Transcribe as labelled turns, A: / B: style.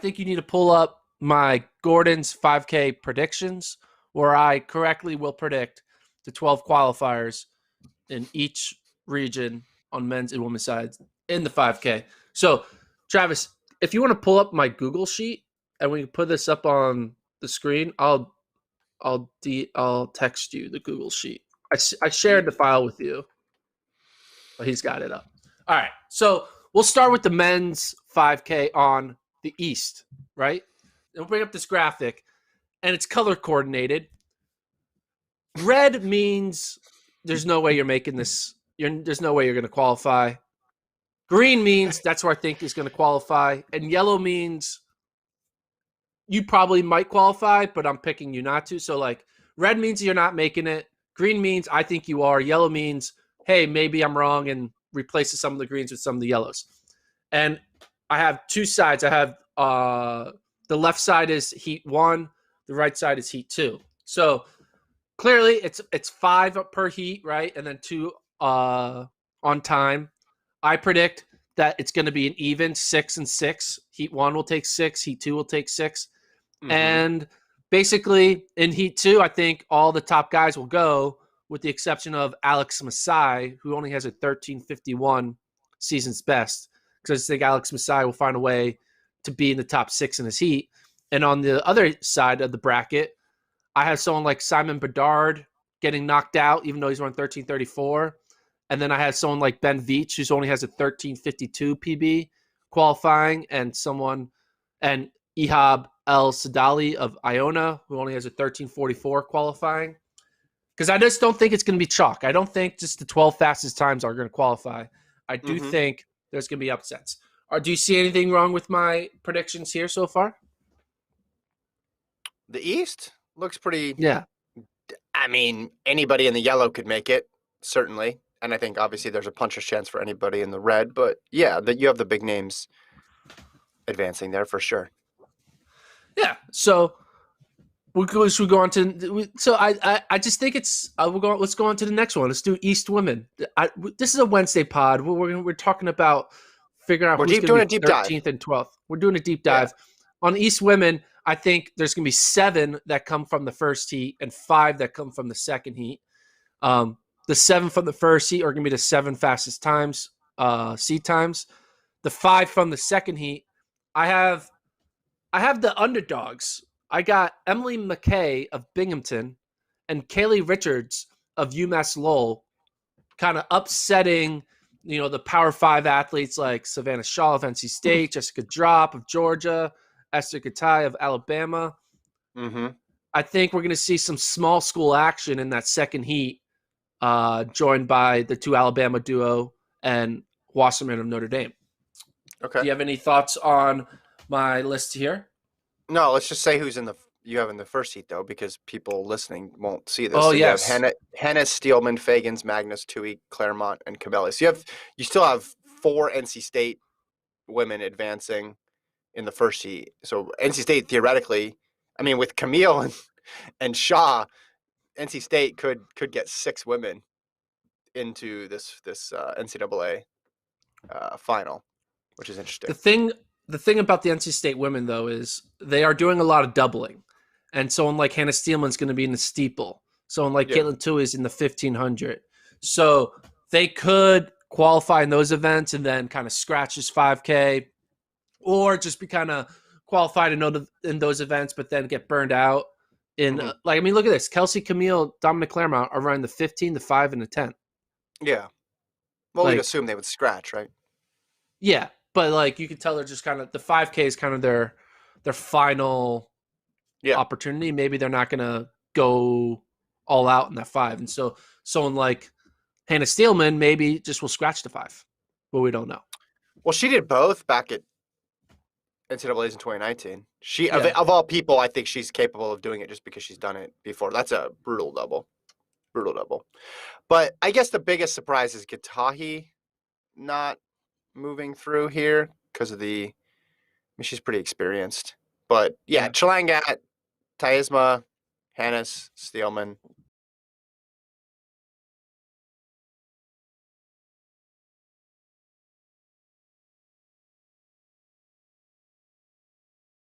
A: think you need to pull up my Gordon's 5K predictions, where I correctly will predict the 12 qualifiers in each region on men's and women's sides in the 5K. So, Travis, if you want to pull up my Google sheet and we can put this up on the screen, I'll text you the Google sheet. I shared the file with you, but he's got it up. All right, so we'll start with the men's 5K on the East, right? And we'll bring up this graphic, and it's color coordinated. Red means there's no way you're making this. There's no way you're going to qualify. Green means that's where I think is going to qualify. And yellow means you probably might qualify, but I'm picking you not to. So, like, red means you're not making it. Green means I think you are. Yellow means, hey, maybe I'm wrong, and replaces some of the greens with some of the yellows. And I have two sides. I have the left side is heat 1. The right side is heat 2. So, clearly, it's 5 per heat, right? And then 2 on time. I predict that it's going to be an even 6 and 6. Heat 1 will take 6. Heat 2 will take 6. Mm-hmm. And basically, in Heat 2, I think all the top guys will go, with the exception of Alex Masai, who only has a 13:51 season's best. Because I just think Alex Masai will find a way to be in the top 6 in his heat. And on the other side of the bracket, I have someone like Simon Bedard getting knocked out, even though he's run 13:34. And then I have someone like Ben Veatch, who only has a 13:52 PB qualifying, and Ihab El Sadali of Iona, who only has a 13:44 qualifying. Because I just don't think it's going to be chalk. I don't think just the 12 fastest times are going to qualify. I do think there's going to be upsets. Do you see anything wrong with my predictions here so far?
B: The East looks pretty.
A: Yeah.
B: I mean, anybody in the yellow could make it, certainly. And I think obviously there's a puncher's chance for anybody in the red. But yeah, you have the big names advancing there for sure. Yeah.
A: So should we go on to? So I just think it's. Let's go on to the next one. Let's do East women. This is a Wednesday pod. We're talking about figuring out who's going to be 13th and 12th. We're doing a deep dive on East women. I think there's going to be 7 that come from the first heat and 5 that come from the second heat. The 7 from the first heat are going to be the 7 fastest times, seat times. The 5 from the second heat, I have the underdogs. I got Emily Mackay of Binghamton and Kaylee Richards of UMass Lowell kind of upsetting, the Power 5 athletes like Savannah Shaw of NC State, Jessica Drop of Georgia, Esther Gitahi of Alabama.
B: Mm-hmm.
A: I think we're going to see some small school action in that second heat, joined by the 2 Alabama duo and Wasserman of Notre Dame.
B: Okay.
A: Do you have any thoughts on my list here?
B: No, let's just say who's you have in the first heat, though, because people listening won't see this.
A: Oh,
B: so
A: yes.
B: You have Henes, Steelman, Fagans, Magnus, Tuohy, Claremont, and Kimeli. So you still have 4 NC State women advancing in the first heat. So NC State, theoretically, I mean, with Chmiel and Shaw, NC State could get 6 women into this NCAA final, which is interesting.
A: The thing about the NC State women, though, is they are doing a lot of doubling. And someone like Hannah Steelman's going to be in the steeple. Someone like Katelyn Tuohy is in the 1500. So they could qualify in those events and then kind of scratch this 5K, or just be kind of qualified in those events, but then get burned out. Look at this. Kelsey, Chmiel, Dominic Claremont are running the 15, the 5, and the 10.
B: Yeah. Well, we'd assume they would scratch, right?
A: Yeah. But, you could tell they're just kind of – the 5K is kind of their final opportunity. Maybe they're not going to go all out in that 5. And so someone like Hannah Steelman maybe just will scratch the 5. But we don't know.
B: Well, she did both back at NCAA's in 2019. Of all people, I think she's capable of doing it just because she's done it before. That's a brutal double. But I guess the biggest surprise is Gitahi not moving through here because of she's pretty experienced. But Chelangat, Tynismaa, Henes, Steelman,